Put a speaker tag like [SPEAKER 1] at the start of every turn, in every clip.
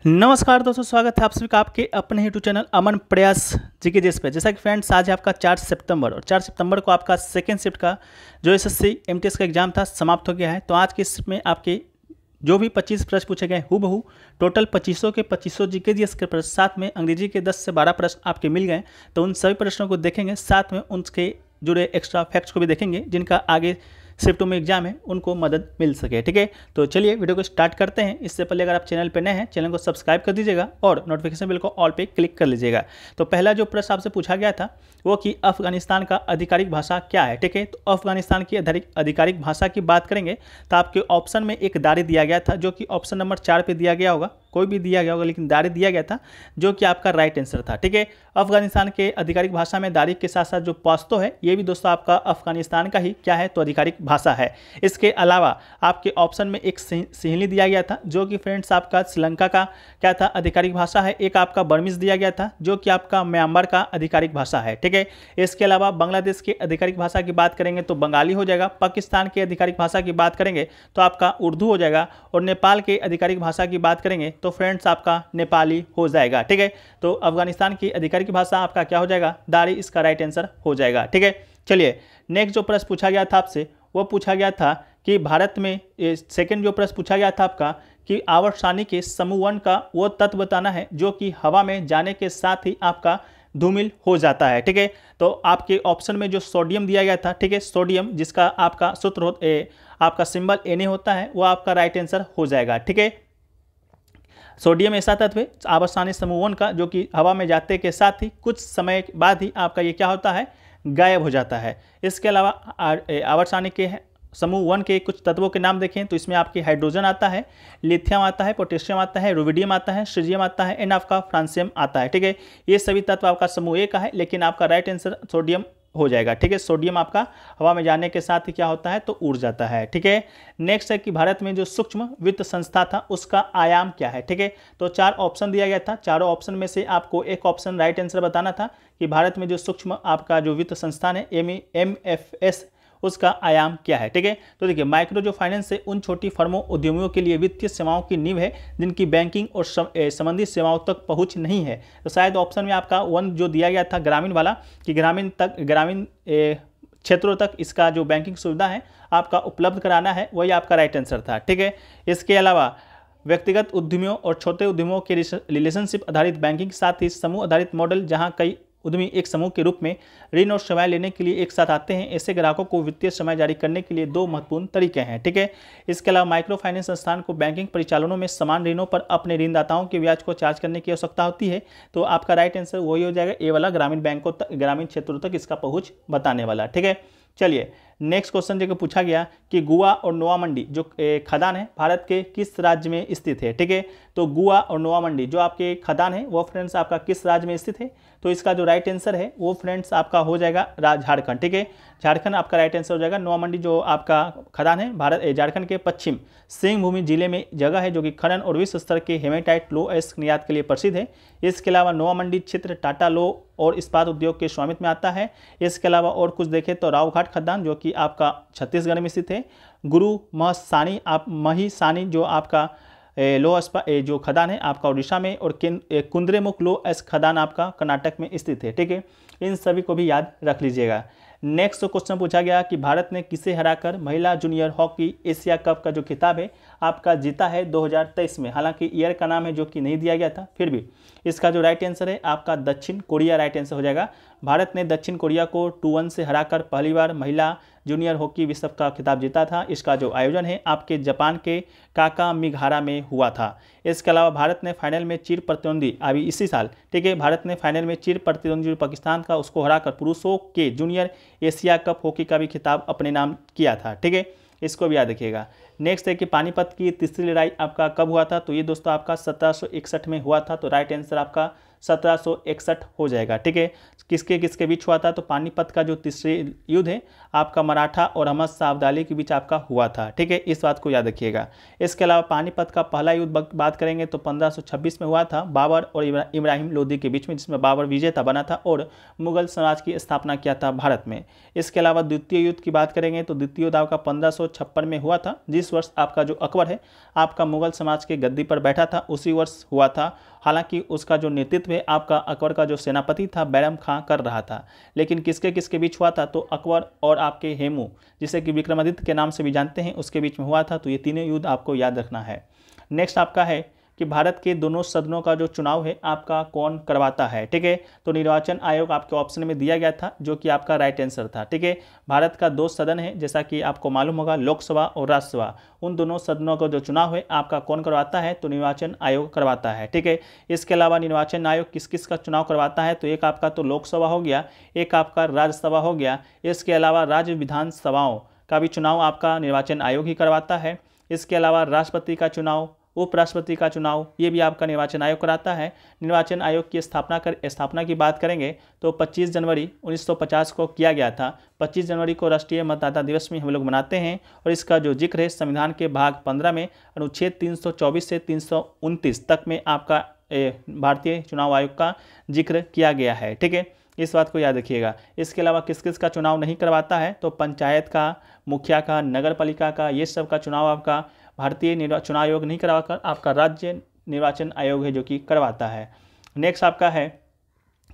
[SPEAKER 1] नमस्कार दोस्तों, स्वागत है आप सभी का आपके अपने यूट्यूब चैनल अमन प्रयास जीके जिस पे। जैसा कि फ्रेंड्स, आज है आपका 4 सितंबर और 4 सितंबर को आपका सेकेंड शिफ्ट का जो एसएससी एमटीएस का एग्जाम था समाप्त हो गया है। तो आज के शिफ्ट में आपके जो भी 25 प्रश्न पूछे गए हूबहू टोटल 2500 के 2500 जीके जीएस के प्रश्न, साथ में अंग्रेजी के 10 से 12 प्रश्न आपके मिल गए। तो उन सभी प्रश्नों को देखेंगे, साथ में उनके जुड़े एक्स्ट्रा फैक्ट्स को भी देखेंगे जिनका आगे शिफ्ट में एग्जाम है उनको मदद मिल सके। ठीक है, तो चलिए वीडियो को स्टार्ट करते हैं। इससे पहले अगर आप चैनल पर नए हैं, चैनल को सब्सक्राइब कर दीजिएगा और नोटिफिकेशन बेल को ऑल पे क्लिक कर लीजिएगा। तो पहला जो प्रश्न आपसे पूछा गया था वो कि अफगानिस्तान का आधिकारिक भाषा क्या है। ठीक है, तो अफगानिस्तान की आधिकारिक भाषा की बात करेंगे तो आपके ऑप्शन में एक दारी दिया गया था जो कि ऑप्शन नंबर 4 पे दिया गया होगा, कोई भी दिया गया होगा, लेकिन दारी दिया गया था जो कि आपका राइट आंसर था। ठीक है, अफगानिस्तान के आधिकारिक भाषा में दारी के साथ साथ जो पश्तो है ये भी दोस्तों आपका अफगानिस्तान का ही क्या है तो आधिकारिक भाषा है। इसके अलावा आपके ऑप्शन में एक सिंहली दिया गया था जो कि फ्रेंड्स आपका श्रीलंका का क्या था आधिकारिक भाषा है। एक आपका बर्मीज दिया गया था जो कि आपका म्यांमार का आधिकारिक भाषा है। ठीक है, इसके अलावा बांग्लादेश की आधिकारिक भाषा की बात करेंगे तो बंगाली हो जाएगा। पाकिस्तान की आधिकारिक भाषा की बात करेंगे तो आपका उर्दू हो जाएगा और नेपाल के आधिकारिक भाषा की बात करेंगे तो फ्रेंड्स आपका नेपाली हो जाएगा। ठीक है, तो अफगानिस्तान की आधिकारिक भाषा आपका क्या हो जाएगा, दारी, इसका राइट आंसर हो जाएगा। ठीक है, चलिए नेक्स्ट जो प्रश्न पूछा गया था आपसे वो पूछा गया था कि भारत में सेकंड जो प्रश्न पूछा गया था आपका कि आवर्तसानी के समूह 1 का वो तत्व बताना है जो कि हवा में जाने के साथ ही आपका धूमिल हो जाता है। ठीक है, तो आपके ऑप्शन में जो सोडियम दिया गया था, ठीक है, सोडियम जिसका आपका सूत्र आपका सिंबल Na होता है, वो आपका राइट आंसर हो जाएगा। ठीक है, सोडियम ऐसा तत्व है आवर्तसानी समूह 1 का जो कि हवा में जाते के साथ ही कुछ समय बाद ही आपका ये क्या होता है, गायब हो जाता है। इसके अलावा आवर्तसानी के समूह 1 के कुछ तत्वों के नाम देखें तो इसमें आपकी हाइड्रोजन आता है, लिथियम आता है, पोटेशियम आता है, रुबिडियम आता है, सीजियम आता है एंड आपका फ्रांसियम आता है। ठीक है, ये सभी तत्व आपका समूह A का है, लेकिन आपका राइट आंसर सोडियम हो जाएगा। ठीक है, सोडियम आपका हवा में जाने के साथ ही क्या होता है तो उड़ जाता है। ठीक है, नेक्स्ट है कि भारत में जो सूक्ष्म वित्त संस्था था उसका आयाम क्या है। ठीक है, तो 4 ऑप्शन दिया गया था, चारों ऑप्शन में से आपको एक ऑप्शन राइट आंसर बताना था कि भारत में जो सूक्ष्म आपका जो वित्त संस्थान है MFS उसका आयाम क्या है। ठीक है, तो देखिए माइक्रो जो फाइनेंस है उन छोटी फर्मों उद्यमियों के लिए वित्तीय सेवाओं की नींव है जिनकी बैंकिंग और संबंधित सेवाओं तक पहुंच नहीं है। तो शायद ऑप्शन में आपका 1 जो दिया गया था ग्रामीण वाला कि ग्रामीण क्षेत्रों तक इसका जो बैंकिंग सुविधा है आपका उपलब्ध कराना है, वही आपका राइट आंसर था। ठीक है, इसके अलावा व्यक्तिगत उद्यमियों और छोटे उद्यमों के रिलेशनशिप आधारित बैंकिंग के साथ ही समूह आधारित मॉडल जहां कई उद्यमी एक समूह के रूप में ऋण और सेवाएं लेने के लिए एक साथ आते हैं, ऐसे ग्राहकों को वित्तीय सेवाएं जारी करने के लिए 2 महत्वपूर्ण तरीके हैं। ठीक है, इसके अलावा माइक्रो फाइनेंस संस्थान को बैंकिंग परिचालनों में समान ऋणों पर अपने ऋणदाताओं के ब्याज को चार्ज करने की आवश्यकता होती है। तो आपका राइट आंसर वही हो जाएगा, ए वाला, ग्रामीण बैंकों तक, ग्रामीण क्षेत्रों तक इसका पहुंच बताने वाला। ठीक है, चलिए नेक्स्ट क्वेश्चन जो पूछा गया कि गोवा और नोवामंडी जो खदान है भारत के किस राज्य में स्थित है। ठीक है, तो गोवा और नोवामंडी जो आपके खदान है वो फ्रेंड्स आपका किस राज्य में स्थित है, तो इसका जो राइट आंसर है वो फ्रेंड्स आपका हो जाएगा झारखंड। ठीक है, झारखंड आपका राइट आंसर हो जाएगा। नोवामंडी जो आपका खदान है झारखंड के पश्चिम सिंहभूमि जिले में जगह है जो कि खनन और विश्व स्तर के हेमेटाइट लो अयस्क निर्यात के लिए प्रसिद्ध है। इसके अलावा नोवामंडी क्षेत्र टाटा लो और इस्पात उद्योग के स्वामित्व में आता है। इसके अलावा और कुछ देखें तो रावघाट खदान जो कि आपका छत्तीसगढ़ में स्थित है। गुरु महिसानी जो आपका जो खदान है आपका उड़ीसा में, और कुंद्रेमुख लो अयस्क खदान आपका कर्नाटक में स्थित है। ठीक है, इन सभी को भी याद रख लीजिएगा। नेक्स्ट क्वेश्चन पूछा गया कि भारत ने किसे हराकर महिला जूनियर हॉकी एशिया कप का जो खिताब है आपका जीता है 2023 में। हालांकि ईयर का नाम है जो कि नहीं दिया गया था, फिर भी इसका जो राइट आंसर है आपका दक्षिण कोरिया राइट आंसर हो जाएगा। भारत ने दक्षिण कोरिया को 2-1 से हराकर पहली बार महिला जूनियर हॉकी विश्व का खिताब जीता था। इसका जो आयोजन है आपके जापान के काकामिगारा में हुआ था। इसके अलावा भारत ने फाइनल में चिर प्रतिद्वंदी अभी इसी साल, ठीक है, भारत ने फाइनल में चिर प्रतिद्वंदी पाकिस्तान का उसको हराकर पुरुषों के जूनियर एशिया कप हॉकी का भी खिताब अपने नाम किया था। ठीक है, इसको भी याद रखिएगा। नेक्स्ट है कि पानीपत की तीसरी लड़ाई आपका कब हुआ था, तो ये दोस्तों आपका 1761 में हुआ था। तो राइट आंसर आपका 1761 हो जाएगा। ठीक है, किसके किसके बीच हुआ था? तो पानीपत का जो तीसरे युद्ध है आपका मराठा और अहमद शाह अब्दाली के बीच आपका हुआ था। ठीक है, इस बात को याद रखिएगा। इसके अलावा पानीपत का पहला युद्ध बात करेंगे तो 1526 में हुआ था बाबर और इब्राहिम लोदी के बीच में, जिसमें बाबर विजेता बना था और मुगल साम्राज्य की स्थापना किया था भारत में। इसके अलावा द्वितीय युद्ध की बात करेंगे तो द्वितीय युद्ध आपका 1556 में हुआ था, जिस वर्ष आपका जो अकबर है आपका मुगल समाज के गद्दी पर बैठा था उसी वर्ष हुआ था। हालांकि उसका जो नेतृत्व है आपका अकबर का जो सेनापति था बैरम खां कर रहा था, लेकिन किसके किसके बीच हुआ था? तो अकबर और आपके हेमू, जिसे कि विक्रमादित्य के नाम से भी जानते हैं, उसके बीच में हुआ था। तो ये तीनों युद्ध आपको याद रखना है। नेक्स्ट आपका है कि भारत के दोनों सदनों का जो चुनाव है आपका कौन करवाता है? ठीक है, तो निर्वाचन आयोग आपके ऑप्शन में दिया गया था, जो कि आपका राइट आंसर था। ठीक है, भारत का 2 सदन है, जैसा कि आपको मालूम होगा, लोकसभा और राज्यसभा। उन दोनों सदनों का जो चुनाव है आपका कौन करवाता है? तो निर्वाचन आयोग करवाता है। ठीक है, इसके अलावा निर्वाचन आयोग किस किस का चुनाव करवाता है? तो एक आपका तो लोकसभा हो गया, एक आपका राज्यसभा हो गया, इसके अलावा राज्य विधानसभाओं का भी चुनाव आपका निर्वाचन आयोग ही करवाता है। इसके अलावा राष्ट्रपति का चुनाव, उपराष्ट्रपति का चुनाव, ये भी आपका निर्वाचन आयोग कराता है। निर्वाचन आयोग की स्थापना की बात करेंगे तो 25 जनवरी 1950 को किया गया था। 25 जनवरी को राष्ट्रीय मतदाता दिवस में हम लोग मनाते हैं और इसका जो जिक्र है संविधान के भाग 15 में अनुच्छेद 324 से 329 तक में आपका भारतीय चुनाव आयोग का जिक्र किया गया है। ठीक है, इस बात को याद रखिएगा। इसके अलावा किस किस का चुनाव नहीं करवाता है? तो पंचायत का, मुखिया का, नगर पालिका का, ये सब का चुनाव आपका भारतीय चुनाव आयोग नहीं करवाकर आपका राज्य निर्वाचन आयोग है जो कि करवाता है। नेक्स्ट आपका है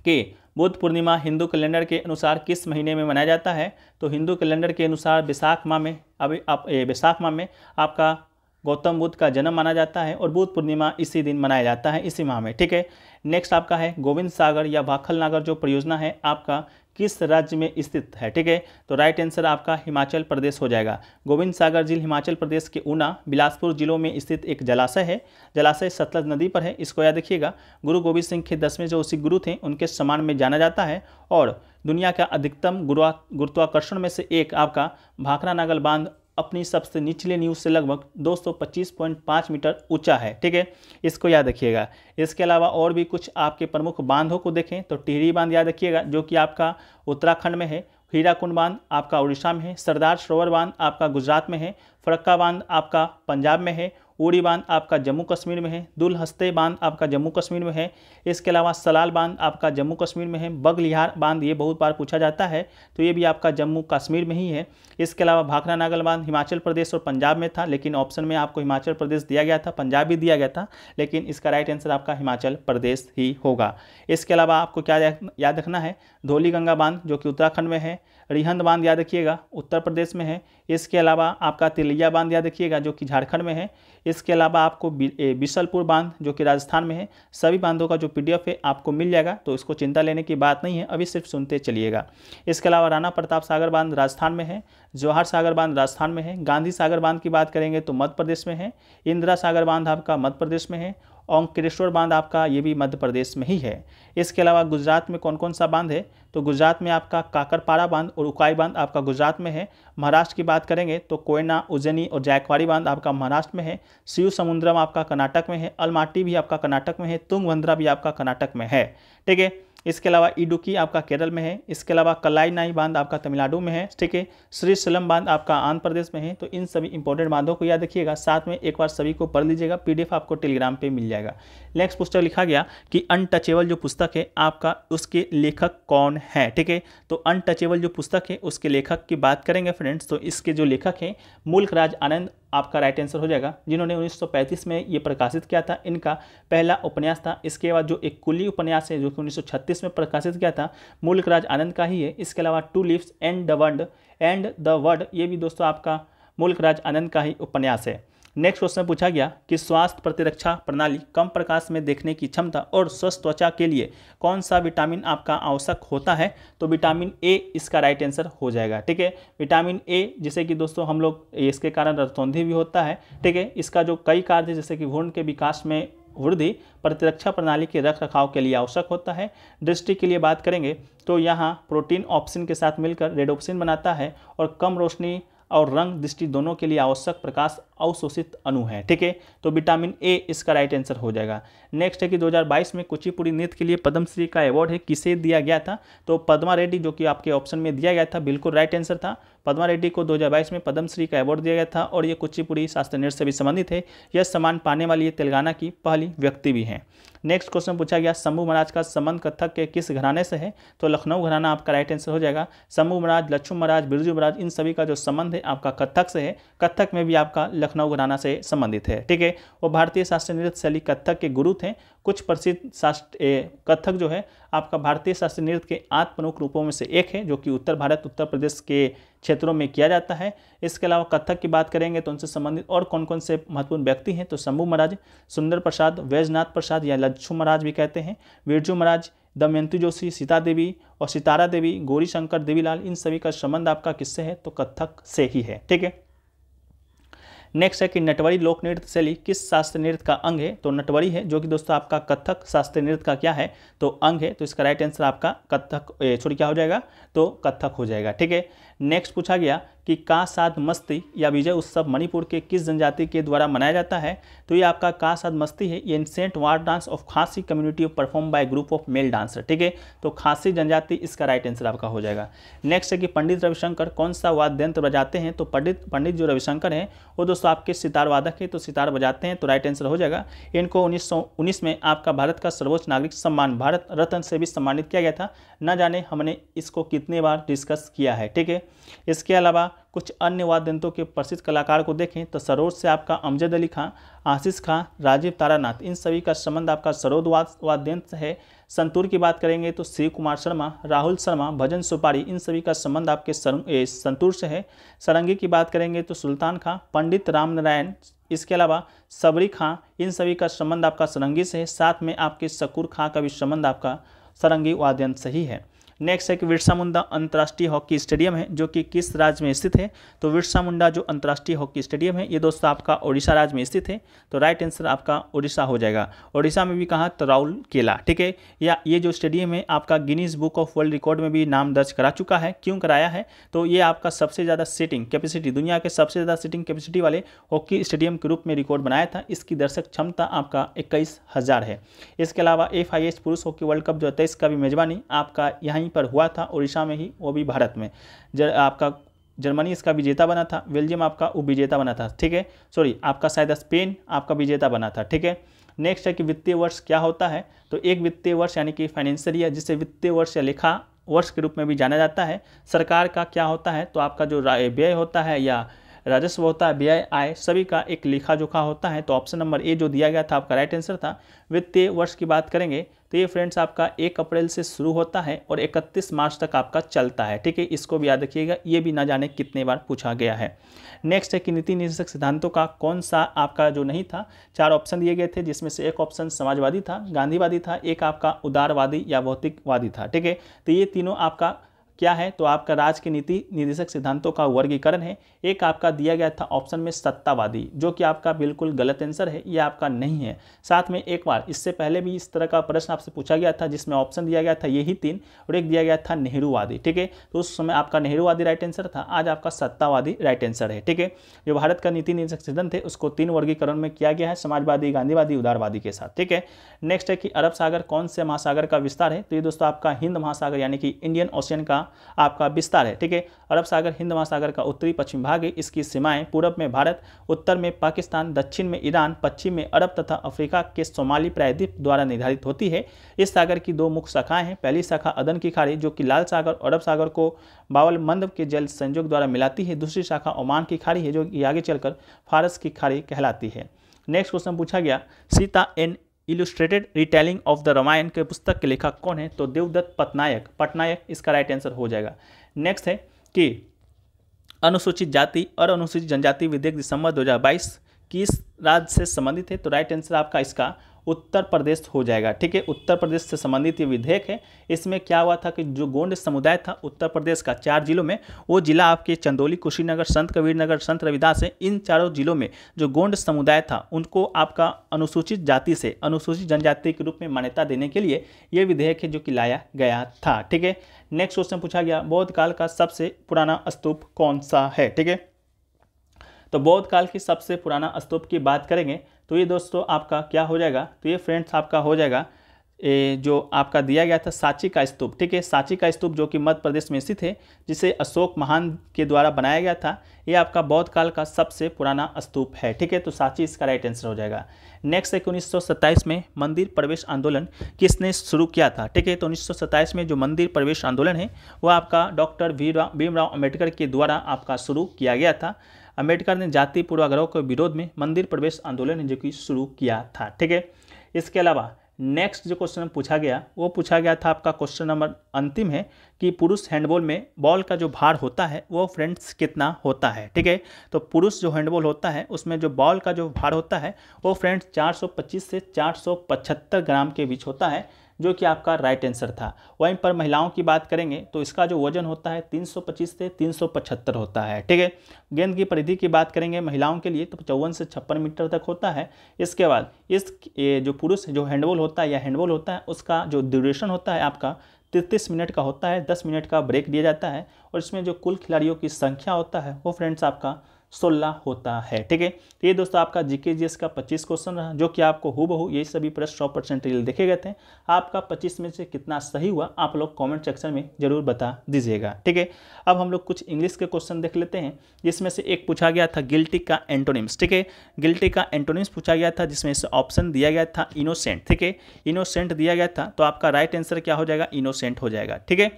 [SPEAKER 1] कि बुद्ध पूर्णिमा हिंदू कैलेंडर के अनुसार किस महीने में मनाया जाता है? तो हिंदू कैलेंडर के अनुसार वैशाख माह में, वैशाख माह में आपका गौतम बुद्ध का जन्म माना जाता है और बुद्ध पूर्णिमा इसी दिन मनाया जाता है, इसी माह में। ठीक है, नेक्स्ट आपका है गोविंद सागर या भाखल नागर जो परियोजना है आपका किस राज्य में स्थित है? ठीक है, तो राइट आंसर आपका हिमाचल प्रदेश हो जाएगा। गोविंद सागर झील हिमाचल प्रदेश के ऊना, बिलासपुर जिलों में स्थित एक जलाशय है। जलाशय सतलज नदी पर है, इसको याद रखिएगा। गुरु गोविंद सिंह के 10वें जो सिख गुरु थे उनके सम्मान में जाना जाता है और दुनिया का अधिकतम गुरुत्वाकर्षण में से एक आपका भाखड़ा नागल बांध अपनी सबसे निचले नींव से लगभग 225.5 मीटर ऊंचा है। ठीक है, इसको याद रखिएगा। इसके अलावा और भी कुछ आपके प्रमुख बांधों को देखें तो टिहरी बांध याद रखिएगा जो कि आपका उत्तराखंड में है, हीराकुंड बांध आपका उड़ीसा में है, सरदार सरोवर बांध आपका गुजरात में है, फरक्का बांध आपका पंजाब में है, उड़ी बांध आपका जम्मू कश्मीर में है, दुलहस्ते बांध आपका जम्मू कश्मीर में है। इसके अलावा सलाल बांध आपका जम्मू कश्मीर में है। बगलिहार बांध ये बहुत बार पूछा जाता है तो ये भी आपका जम्मू कश्मीर में ही है। इसके अलावा भाखड़ा नागल बांध हिमाचल प्रदेश और पंजाब में था, लेकिन ऑप्शन में आपको हिमाचल प्रदेश दिया गया था, पंजाब भी दिया गया था, लेकिन इसका राइट आंसर आपका हिमाचल प्रदेश ही होगा। इसके अलावा आपको क्या याद रखना है? धौली गंगा बांध जो कि उत्तराखंड में है, रिहंद बांध याद रखिएगा उत्तर प्रदेश में है। इसके अलावा आपका तिलैया बांध याद रखिएगा जो कि झारखंड में है। इसके अलावा आपको बिशलपुर बांध जो कि राजस्थान में है। सभी बांधों का जो PDF है आपको मिल जाएगा, तो इसको चिंता लेने की बात नहीं है, अभी सिर्फ सुनते चलिएगा। इसके अलावा राणा प्रताप सागर बांध राजस्थान में है, जवाहर सागर बांध राजस्थान में है, गांधी सागर बांध की बात करेंगे तो मध्य प्रदेश में है, इंदिरा सागर बांध आपका मध्य प्रदेश में है, ओंकारेश्वर बांध आपका ये भी मध्य प्रदेश में ही है। इसके अलावा गुजरात में कौन कौन सा बांध है? तो गुजरात में आपका काकरपाड़ा बांध और उकाई बांध आपका गुजरात में है। महाराष्ट्र की बात करेंगे तो कोयना, उज्जैनी और जायकवाड़ी बांध आपका महाराष्ट्र में है। शिव समुद्रम आपका कर्नाटक में है। अलमाटी भी आपका कर्नाटक में है। तुंगभद्रा भी आपका कर्नाटक में है। ठीक है, इसके अलावा इडुक्की आपका केरल में है। इसके अलावा कल्लाई बांध आपका तमिलनाडु में है। ठीक है, श्रीशैलम बांध आपका आंध्र प्रदेश में है। तो इन सभी इंपॉर्टेंट बांधों को याद रखिएगा, साथ में एक बार सभी को पढ़ लीजिएगा, PDF आपको टेलीग्राम पे मिल जाएगा। नेक्स्ट पुस्तक लिखा गया कि अनटचेबल जो पुस्तक है आपका उसके लेखक कौन है? ठीक है, तो अनटचेबल जो पुस्तक है उसके लेखक की बात करेंगे फ्रेंड्स, तो इसके जो लेखक हैं मुल्कराज आनंद आपका राइट आंसर हो जाएगा, जिन्होंने 1935 में ये प्रकाशित किया था। इनका पहला उपन्यास था। इसके बाद जो एक कुली उपन्यास है जो कि 1936 में प्रकाशित किया था, मुल्कराज आनंद का ही है। इसके अलावा two leaves and the word ये भी दोस्तों आपका मुल्कराज आनंद का ही उपन्यास है। नेक्स्ट क्वेश्चन पूछा गया कि स्वास्थ्य प्रतिरक्षा प्रणाली, कम प्रकाश में देखने की क्षमता और स्वस्थ त्वचा के लिए कौन सा विटामिन आपका आवश्यक होता है? तो विटामिन ए इसका राइट आंसर हो जाएगा। ठीक है, विटामिन ए जिसे कि दोस्तों हम लोग इसके कारण रतौंधी भी होता है। ठीक है, इसका जो कई कार्य जैसे कि भ्रूण के विकास में वृद्धि, प्रतिरक्षा प्रणाली के रख रखाव के लिए आवश्यक होता है। दृष्टि के लिए बात करेंगे तो यहाँ प्रोटीन ऑप्सिन के साथ मिलकर रेडोप्सिन बनाता है और कम रोशनी और रंग दृष्टि दोनों के लिए आवश्यक प्रकाश अवशोषित अणु है। ठीक है, तो विटामिन ए इसका राइट आंसर हो जाएगा। नेक्स्ट है कि 2022 में कुचिपुड़ी नृत्य के लिए पद्मश्री का अवार्ड है, किसे दिया गया था? तो पद्मा रेड्डी, जो कि आपके ऑप्शन में दिया गया था, बिल्कुल राइट आंसर था। पद्मा रेड्डी को 2022 में पद्मश्री का अवार्ड दिया गया था और ये कुचिपुड़ी शास्त्रीय नृत्य से भी संबंधित है। यह सम्मान पाने वाली ये तेलंगाना की पहली व्यक्ति भी है। नेक्स्ट क्वेश्चन पूछा गया, शंभू महाराज का संबंध कथक के किस घराने से है? तो लखनऊ घराना आपका राइट आंसर हो जाएगा। शंभू महाराज, लक्ष्मण महाराज, बिरजू महाराज, इन सभी का जो संबंध है आपका कथक से है। कथक में भी आपका लखनऊ घराना से संबंधित है। ठीक है, वो भारतीय शास्त्रीय नृत्य शैली कथक के गुरु थे। कुछ प्रसिद्ध कथक जो है आपका भारतीय शास्त्रीय नृत्य के 8 प्रमुख रूपों में से एक है, जो कि उत्तर भारत, उत्तर प्रदेश के क्षेत्रों में किया जाता है। इसके अलावा कथक की बात करेंगे तो उनसे संबंधित और कौन कौन से महत्वपूर्ण व्यक्ति हैं? तो शंभू महाराज, सुंदर प्रसाद, वैजनाथ प्रसाद या लक्ष्मण महाराज भी कहते हैं, बिरजू महाराज, दमयंती जोशी, सीता देवी और सितारा देवी, गौरी शंकर, देवीलाल, इन सभी का संबंध आपका किससे है? तो कथक से ही है। ठीक है, नेक्स्ट है कि नटवरी लोक नृत्य शैली किस शास्त्रीय नृत्य का अंग है? तो नटवरी है, जो कि दोस्तों आपका कथक शास्त्रीय नृत्य का क्या है? तो अंग है। तो इसका राइट आंसर आपका कथक क्या हो जाएगा? तो कथक हो जाएगा। ठीक है, नेक्स्ट पूछा गया कि का साध मस्ती या विजय उत्सव मणिपुर के किस जनजाति के द्वारा मनाया जाता है? तो ये आपका का साध मस्ती है, ये एंसेंट वार डांस ऑफ खासी community perform by group of male dancer. ठीक है, तो खासी जनजाति इसका राइट आंसर आपका हो जाएगा। नेक्स्ट है कि पंडित रविशंकर कौन सा वाद्य यंत्र बजाते हैं? तो पंडित जो रविशंकर हैं वो दोस्तों आपके सितार वादक है, तो सितार बजाते हैं, तो राइट आंसर हो जाएगा। इनको 1919 में आपका भारत का सर्वोच्च नागरिक सम्मान भारत रत्न से भी सम्मानित किया गया था। न जाने हमने इसको कितने बार डिस्कस किया है। ठीक है, इसके अलावा कुछ अन्य वाद्य यंत्रों के प्रसिद्ध कलाकार को देखें तो सरोद से आपका अमजद अली खां, आशीष खां, राजीव तारानाथ, इन सभी का संबंध आपका सरोद वाद्य यंत्र है। संतूर की बात करेंगे तो शिव कुमार शर्मा, राहुल शर्मा, भजन सुपारी, इन सभी का संबंध आपके संतूर से है। सारंगी की बात करेंगे तो सुल्तान खां, पंडित राम नारायण, इसके अलावा सबरी खां, इन सभी का संबंध आपका सारंगी से है। साथ में आपके शकूर खां का भी संबंध आपका सारंगी वाद्य यंत्र से ही है। नेक्स्ट है कि बिरसा मुंडा अंतर्राष्ट्रीय हॉकी स्टेडियम है जो कि किस राज्य में स्थित है? तो बिरसा मुंडा जो अंतर्राष्ट्रीय हॉकी स्टेडियम है ये दोस्तों आपका ओडिशा राज्य में स्थित है, तो राइट आंसर आपका ओडिशा हो जाएगा। ओडिशा में भी कहाँ? तो राउरकेला। ठीक है, या ये जो स्टेडियम है आपका Guinness book of world record में भी नाम दर्ज करा चुका है। क्यों कराया है? तो ये आपका सबसे ज़्यादा सीटिंग कैपेसिटी, दुनिया के सबसे ज़्यादा सीटिंग कैपेसिटी वाले हॉकी स्टेडियम के रूप में रिकॉर्ड बनाया था। इसकी दर्शक क्षमता आपका 21,000 है। इसके अलावा FIH पुरुष हॉकी वर्ल्ड कप 2023 का भी मेजबानी आपका यहीं पर हुआ था, ओडिशा में ही, वो भी भारत में। आपका जर्मनी इसका विजेता बना था, बेल्जियम आपका उपविजेता बना था। ठीक है, सॉरी आपका शायद स्पेन आपका विजेता बना था। ठीक है, नेक्स्ट है कि वित्तीय वर्ष क्या होता है? तो एक वित्तीय वर्ष यानी कि फाइनेंशियल ईयर, जिसे वित्तीय वर्ष या लेखा वर्ष के रूप में भी जाना जाता है। सरकार का क्या होता है? तो आपका जो व्यय होता है या राजस्व होता है, व्यय आय, सभी का एक लेखा जोखा होता है। तो ऑप्शन नंबर ए जो दिया गया था आपका राइट आंसर था। वित्तीय वर्ष की बात करेंगे तो ये फ्रेंड्स आपका 1 अप्रैल से शुरू होता है और 31 मार्च तक आपका चलता है। ठीक है, इसको भी याद रखिएगा, ये भी ना जाने कितने बार पूछा गया है। नेक्स्ट है कि नीति निर्देशक सिद्धांतों का कौन सा आपका जो नहीं था? 4 ऑप्शन दिए गए थे, जिसमें से एक ऑप्शन समाजवादी था, गांधीवादी था, एक आपका उदारवादी या भौतिकवादी था। ठीक है, तो ये तीनों आपका क्या है? तो आपका राज्य के नीति निर्देशक सिद्धांतों का वर्गीकरण है। एक आपका दिया गया था ऑप्शन में सत्तावादी, जो कि आपका बिल्कुल गलत आंसर है, ये आपका नहीं है। साथ में एक बार इससे पहले भी इस तरह का प्रश्न आपसे पूछा गया था, जिसमें ऑप्शन दिया गया था यही 3 और एक दिया गया था नेहरूवादी। ठीक है, तो उस समय आपका नेहरूवादी राइट आंसर था, आज आपका सत्तावादी राइट आंसर है। ठीक है, जो भारत का नीति निर्देशक सिद्धांत है उसको 3 वर्गीकरण में किया गया है, समाजवादी, गांधीवादी, उदारवादी के साथ। ठीक है, नेक्स्ट है कि अरब सागर कौन से महासागर का विस्तार है? तो ये दोस्तों आपका हिंद महासागर यानी कि इंडियन ओशियन का आपका विस्तार है। ठीक है, अरब सागर हिंद महासागर का उत्तरी पश्चिम भाग है। इसकी सीमाएं पूर्व में भारत, उत्तर में पाकिस्तान, दक्षिण में ईरान, पश्चिम में अरब तथा अफ्रीका के सोमाली प्रायद्वीप द्वारा निर्धारित होती है। इस सागर की 2 मुख्य शाखाएं हैं। पहली शाखा अदन की खाड़ी जो कि लाल सागर और अरब सागर को बावल मंदब के जल संयोग द्वारा मिलाती है। दूसरी शाखा ओमान की खाड़ी है जो कि आगे चलकर फारस की खाड़ी कहलाती है। नेक्स्ट क्वेश्चन पूछा गया, Sita an illustrated retelling of the Ramayana के पुस्तक के लेखक कौन है? तो देवदत्त पटनायक इसका राइट आंसर हो जाएगा। नेक्स्ट है कि अनुसूचित जाति और अनुसूचित जनजाति विधेयक दिसंबर 2022 किस राज्य से संबंधित है? तो राइट आंसर आपका इसका उत्तर प्रदेश हो जाएगा। ठीक है, उत्तर प्रदेश से संबंधित ये विधेयक है। इसमें क्या हुआ था कि जो गोंड समुदाय था उत्तर प्रदेश का 4 जिलों में, वो जिला आपके चंदौली, कुशीनगर, संत कबीर नगर, संत रविदास है। इन चारों जिलों में जो गोंड समुदाय था उनको आपका अनुसूचित जाति से अनुसूचित जनजाति के रूप में मान्यता देने के लिए ये विधेयक है जो कि लाया गया था। ठीक है, नेक्स्ट क्वेश्चन पूछा गया, बौद्ध काल का सबसे पुराना स्तूप कौन सा है? ठीक है, तो बौद्ध काल की सबसे पुराना स्तूप की बात करेंगे तो ये दोस्तों आपका क्या हो जाएगा, तो ये फ्रेंड्स आपका हो जाएगा जो आपका दिया गया था सांची का स्तूप। ठीक है, सांची का स्तूप जो कि मध्य प्रदेश में स्थित है, जिसे अशोक महान के द्वारा बनाया गया था, ये आपका बौद्ध काल का सबसे पुराना स्तूप है। ठीक है, तो सांची इसका राइट आंसर हो जाएगा। नेक्स्ट है 1927 में मंदिर प्रवेश आंदोलन किसने शुरू किया था। ठीक है, तो 1927 में जो मंदिर प्रवेश आंदोलन है वो आपका डॉक्टर भीमराव अम्बेडकर के द्वारा आपका शुरू किया गया था। अम्बेडकर ने जाति पूर्वाग्रह के विरोध में मंदिर प्रवेश आंदोलन जो कि शुरू किया था। ठीक है, इसके अलावा नेक्स्ट जो क्वेश्चन पूछा गया वो पूछा गया था आपका क्वेश्चन नंबर अंतिम है कि पुरुष हैंडबॉल में बॉल का जो भार होता है वो फ्रेंड्स कितना होता है। ठीक है, तो पुरुष जो हैंडबॉल होता है उसमें जो बॉल का जो भार होता है वो फ्रेंड्स 425 से 475 ग्राम के बीच होता है, जो कि आपका राइट आंसर था। वहीं पर महिलाओं की बात करेंगे तो इसका जो वजन होता है 325 से 375 होता है। ठीक है, गेंद की परिधि की बात करेंगे महिलाओं के लिए तो 54 से 56 मीटर तक होता है। इसके बाद जो पुरुष जो हैंडबॉल होता है या हैंडबॉल होता है उसका जो ड्यूरेशन होता है आपका 33 मिनट का होता है, 10 मिनट का ब्रेक दिया जाता है और इसमें जो कुल खिलाड़ियों की संख्या होता है वो फ्रेंड्स आपका 16 होता है। ठीक है, तो ये दोस्तों आपका जीके जीएस का 25 क्वेश्चन रहा, जो कि आपको हूबहू यही सभी प्रश्न 100% रियल देखे गए थे। आपका 25 में से कितना सही हुआ आप लोग कमेंट सेक्शन में जरूर बता दीजिएगा। ठीक है, अब हम लोग कुछ इंग्लिश के क्वेश्चन देख लेते हैं, जिसमें से एक पूछा गया था गिल्टी का एंटोनिम्स। ठीक है, गिल्टी का एंटोनिम्स पूछा गया था, जिसमें से ऑप्शन दिया गया था इनोसेंट। ठीक है, इनोसेंट दिया गया था, तो आपका राइट आंसर क्या हो जाएगा, इनोसेंट हो जाएगा। ठीक है,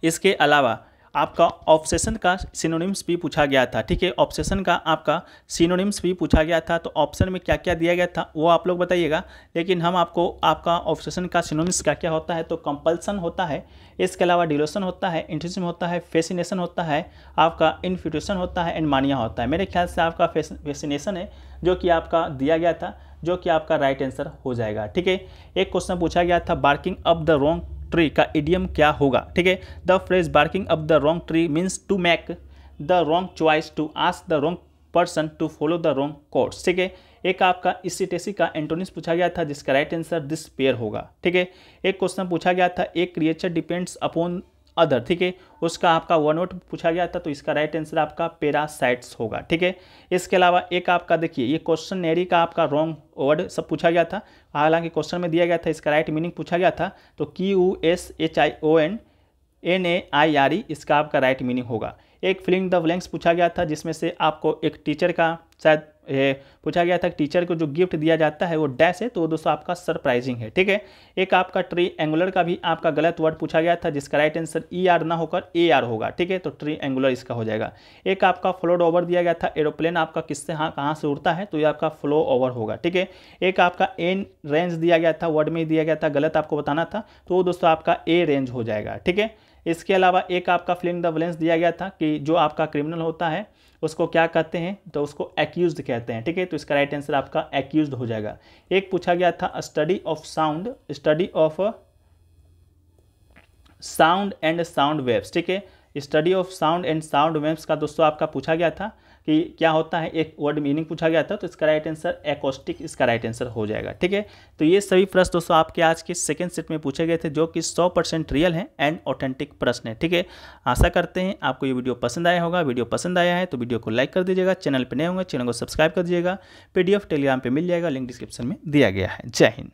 [SPEAKER 1] इसके अलावा आपका ऑब्सेशन का सिनोनिम्स भी पूछा गया था। ठीक है, ऑब्सेशन का आपका सिनोनिम्स भी पूछा गया था, तो ऑप्शन में क्या क्या दिया गया था वो आप लोग बताइएगा, लेकिन हम आपको आपका ऑब्सेशन का सिनोनिम्स क्या क्या होता है, तो कंपल्सन होता है, इसके अलावा डिलोशन होता है, इंट्यूसिज्म होता है, फैसिनेशन होता है, आपका इन्फ्यूटेशन होता है एंड मानिया होता है। मेरे ख्याल से आपका फैसिनेशन है जो कि आपका दिया गया था, जो कि आपका राइट आंसर हो जाएगा। ठीक है, एक क्वेश्चन पूछा गया था barking up the wrong tree का इडियम क्या होगा। ठीक है, the phrase barking up the wrong tree means to make the wrong choice, to ask the wrong person to follow the wrong course. ठीक है, एक आपका इसी का एंटोनिम्स पूछा गया था, जिसका राइट आंसर डिस्पेयर होगा। ठीक है, एक क्वेश्चन पूछा गया था एक क्रिएचर डिपेंड्स अपॉन अदर। ठीक है, उसका आपका वन वर्ड पूछा गया था, तो इसका राइट आंसर आपका पैरासाइट्स होगा। ठीक है, इसके अलावा एक आपका देखिए ये क्वेश्चनरी का आपका रॉन्ग वर्ड सब पूछा गया था, हालांकि क्वेश्चन में दिया गया था, इसका राइट मीनिंग पूछा गया था, तो QUSHION NAIRE इसका आपका राइट मीनिंग होगा। एक फिलिंग द ब्लैंक्स पूछा गया था, जिसमें से आपको एक टीचर का शायद पूछा गया था, टीचर को जो गिफ्ट दिया जाता है वो डैश है, तो वो दोस्तों आपका सरप्राइजिंग है। ठीक है, एक आपका ट्री एंगुलर का भी आपका गलत वर्ड पूछा गया था, जिसका राइट आंसर ER ना होकर AR होगा। ठीक है, तो ट्री एंगुलर इसका हो जाएगा। एक आपका फ्लोड ओवर दिया गया था, एरोप्लेन आपका किससे कहाँ से उड़ता है, तो ये आपका फ्लो ओवर होगा। ठीक है, एक आपका एन रेंज दिया गया था, वर्ड में दिया गया था, गलत आपको बताना था, तो वो दोस्तों आपका A रेंज हो जाएगा। ठीक है, इसके अलावा एक आपका फिलिंग द ब्लैंक्स दिया गया था कि जो आपका क्रिमिनल होता है उसको क्या कहते हैं, तो उसको एक्यूज्ड कहते हैं। ठीक है, तो इसका राइट आंसर आपका एक्यूज्ड हो जाएगा। एक पूछा गया था study of sound and sound waves. ठीक है, study of sound and sound waves का दोस्तों आपका पूछा गया था कि क्या होता है, एक वर्ड मीनिंग पूछा गया था, तो इसका राइट आंसर एकॉस्टिक इसका राइट आंसर हो जाएगा। ठीक है, तो ये सभी प्रश्न दोस्तों आपके आज के सेकंड सेट में पूछे गए थे, जो कि 100% रियल हैं एंड ऑथेंटिक प्रश्न है। ठीक है, आशा करते हैं आपको ये वीडियो पसंद आया होगा। वीडियो पसंद आया है तो वीडियो को लाइक कर दीजिएगा, चैनल पर नए होंगे चैनल को सब्सक्राइब कर दीजिएगा, PDF टेलीग्राम पर मिल जाएगा, लिंक डिस्क्रिप्शन में दिया गया है। जय हिंद।